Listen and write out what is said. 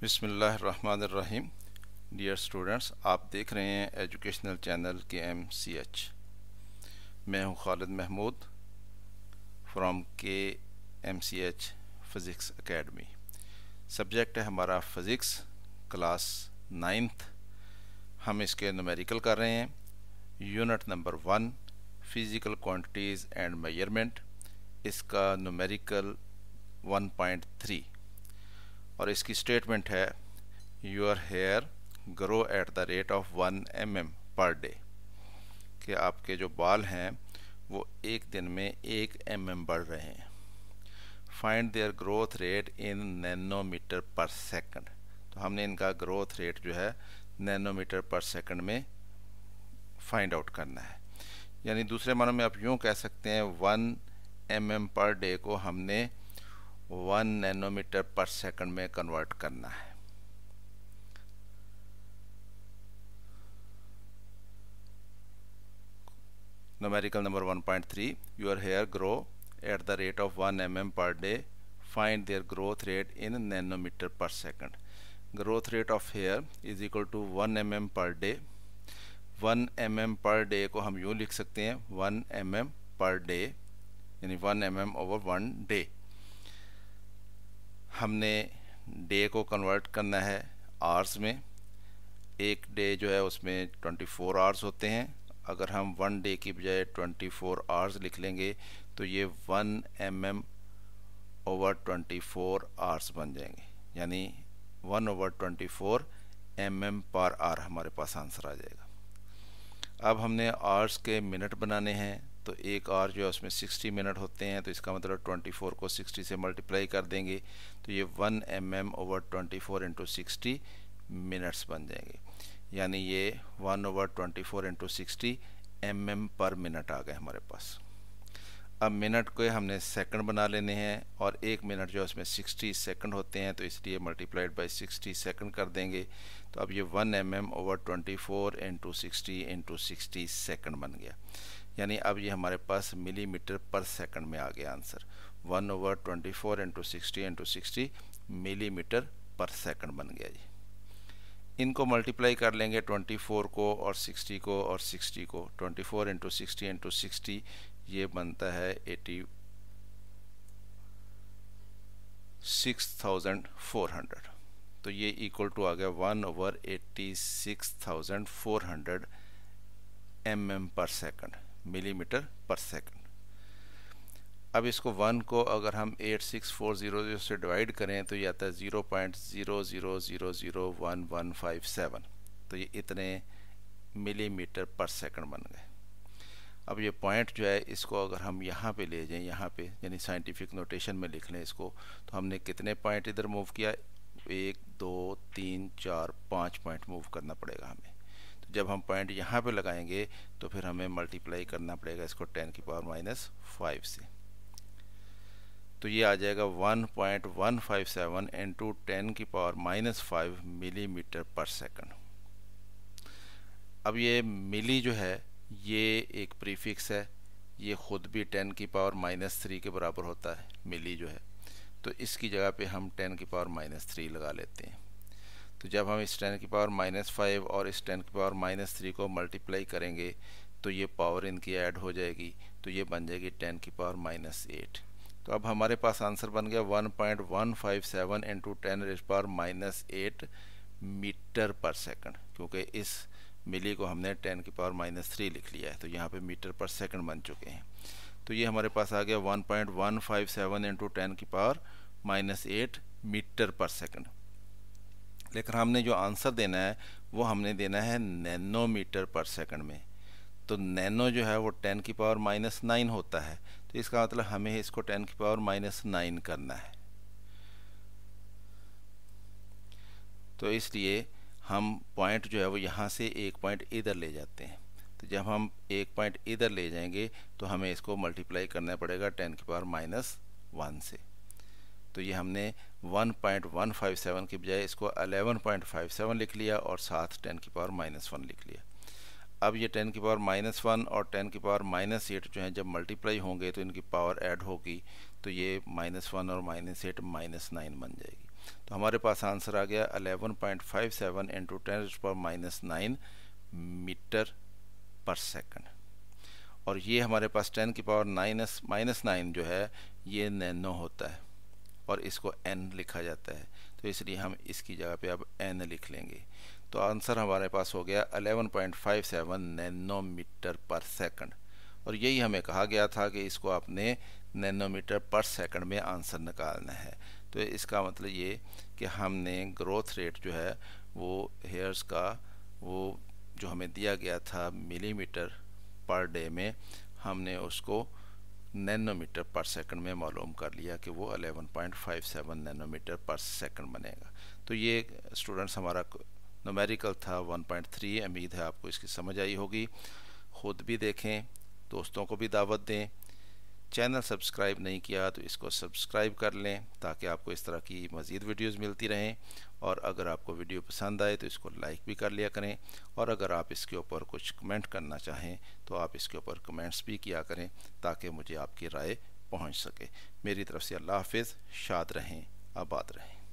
बिस्मिल्लाहिर्रहमानिर्रहीम। Dear students, आप देख रहे हैं एजुकेशनल चैनल KMCH। मैं हूं Khalid Mahmood from KMCH physics academy. Subject है हमारा फ़िज़िक्स क्लास 9th। हम इसके न्यूमेरिकल कर रहे हैं। Unit number 1 physical quantities and measurement, इसका न्यूमेरिकल 1.3 और इसकी स्टेटमेंट है your hair grow at the rate of 1 mm per day, कि आपके जो बाल हैं वो एक दिन में 1 mm बढ़ रहे हैं। Find their growth rate in nanometre per second. तो हमने इनका ग्रोथ रेट जो है नैनोमीटर पर सेकंड में फाइंड आउट करना है। यानी दूसरे मानों में आप यूँ कह सकते हैं 1 mm पर डे को हमने 1 नैनोमीटर पर सेकंड में कन्वर्ट करना है। Numerical number 1.3 your hair grow at the rate of 1 mm per day, find their growth rate in nanometre per second. Growth rate of hair is equal to 1 mm per day. 1 mm per day को हम यूँ लिख सकते हैं 1 mm per day, यानी 1 mm over 1 day. हमने day को convert करना है आवर्स में। एक डे जो है उसमें 24 आवर्स होते हैं। अगर हम 1 डे की बजाय 24 आवर्स लिख लेंगे तो ये 1 mm ओवर 24 आवर्स बन जाएंगे, यानी 1 ओवर 24 mm पर आवर हमारे पास आंसर आ जाएगा। अब हमने आवर्स के मिनट बनाने हैं, तो एक आवर जो है उसमें 60 मिनट होते हैं, तो इसका मतलब 24 को 60 से मल्टीप्लाई कर देंगे तो ये 1 mm ओवर 24 इंटू 60 मिनट्स बन जाएंगे, यानी ये 1 over 24 into 60 mm per minute आ गए हमारे पास। अब मिनट को हमने सेकंड बना लेने हैं और एक मिनट जो है उसमें 60 सेकंड होते हैं, तो इसलिए मल्टीप्लाइड बाय 60 सेकंड कर देंगे। तो अब ये 1 mm ओवर 24 इंटू 60 सेकंड बन गया, यानी अब ये हमारे पास मिलीमीटर पर सेकंड में आ गया आंसर। 1 ओवर 24 इंटू 60 मिलीमीटर पर सेकंड बन गया जी। इनको मल्टीप्लाई कर लेंगे 24 को और 60 को और 60 को। 24 इंटू 60 ये बनता है 86,400। तो ये इक्वल टू आ गया 1 ओवर 86,400 mm पर सेकंड, मिलीमीटर पर सेकंड। अब इसको 1 को अगर हम 86,400 से डिवाइड करें तो ये आता है 0.00001157। तो ये इतने मिलीमीटर पर सेकंड बन गए। अब ये पॉइंट जो है इसको अगर हम यहाँ पे ले जाएं, यहाँ पे यानी साइंटिफिक नोटेशन में लिख लें इसको, तो हमने कितने पॉइंट इधर मूव किया? 1 2 3 4 5 पॉइंट मूव करना पड़ेगा हमें। तो जब हम पॉइंट यहाँ पे लगाएंगे तो फिर हमें मल्टीप्लाई करना पड़ेगा इसको 10⁻⁵ से। तो ये आ जाएगा 1.157 इंटू 10⁻⁵ मिलीमीटर पर सेकंड। अब ये मिली जो है ये एक प्रीफिक्स है, ये ख़ुद भी 10⁻³ के बराबर होता है मिली जो है, तो इसकी जगह पे हम 10⁻³ लगा लेते हैं। तो जब हम इस 10⁻⁵ और इस 10⁻³ को मल्टीप्लाई करेंगे तो ये पावर इनकी ऐड हो जाएगी, तो ये बन जाएगी 10⁻⁸। तो अब हमारे पास आंसर बन गया 1.157 इंटू 10⁻⁸ मीटर पर सेकंड, क्योंकि इस मिली को हमने 10⁻³ लिख लिया है, तो यहाँ पे मीटर पर सेकंड बन चुके हैं। तो ये हमारे पास आ गया 1.157 इंटू 10⁻⁸ मीटर पर सेकंड। लेकिन हमने जो आंसर देना है वो हमने देना है नैनोमीटर पर सेकंड में। तो नैनो जो है वो 10⁻⁹ होता है, तो इसका मतलब हमें इसको 10⁻⁹ करना है। तो इसलिए हम पॉइंट जो है वो यहाँ से एक पॉइंट इधर ले जाते हैं। तो जब हम एक पॉइंट इधर ले जाएंगे तो हमें इसको मल्टीप्लाई करना पड़ेगा 10⁻⁻1 से। तो ये हमने 1.157 की बजाय इसको 11.57 लिख लिया और साथ 10⁻⁻1 लिख लिया। अब ये 10⁻⁻1 और 10⁻⁸ जो हैं जब मल्टीप्लाई होंगे तो इनकी पावर ऐड होगी, तो ये -1 और -8 -9 बन जाएगी। तो हमारे पास आंसर आ गया 11.57 इंटू 10⁻⁹ मीटर पर सेकंड। और ये हमारे पास 10⁻⁻⁹ जो है ये नैनो होता है और इसको n लिखा जाता है, तो इसलिए हम इसकी जगह पे अब n लिख लेंगे। तो आंसर हमारे पास हो गया 11.57 नैनोमीटर पर सेकंड। और यही हमें कहा गया था कि इसको आपने नैनोमीटर पर सेकंड में आंसर निकालना है। तो इसका मतलब ये कि हमने ग्रोथ रेट जो है वो हेयर्स का वो जो हमें दिया गया था मिलीमीटर पर डे में, हमने उसको नैनोमीटर पर सेकंड में मालूम कर लिया कि वो 11.57 नैनोमीटर पर सेकंड बनेगा। तो ये स्टूडेंट्स हमारा न्यूमेरिकल था 1.3। उम्मीद है आपको इसकी समझ आई होगी। ख़ुद भी देखें, दोस्तों को भी दावत दें। चैनल सब्सक्राइब नहीं किया तो इसको सब्सक्राइब कर लें ताकि आपको इस तरह की मज़ीद वीडियोज़ मिलती रहें। और अगर आपको वीडियो पसंद आए तो इसको लाइक भी कर लिया करें। और अगर आप इसके ऊपर कुछ कमेंट करना चाहें तो आप इसके ऊपर कमेंट्स भी किया करें ताकि मुझे आपकी राय पहुंच सके। मेरी तरफ से अल्लाह हाफिज़। शाद रहें, आबाद रहें।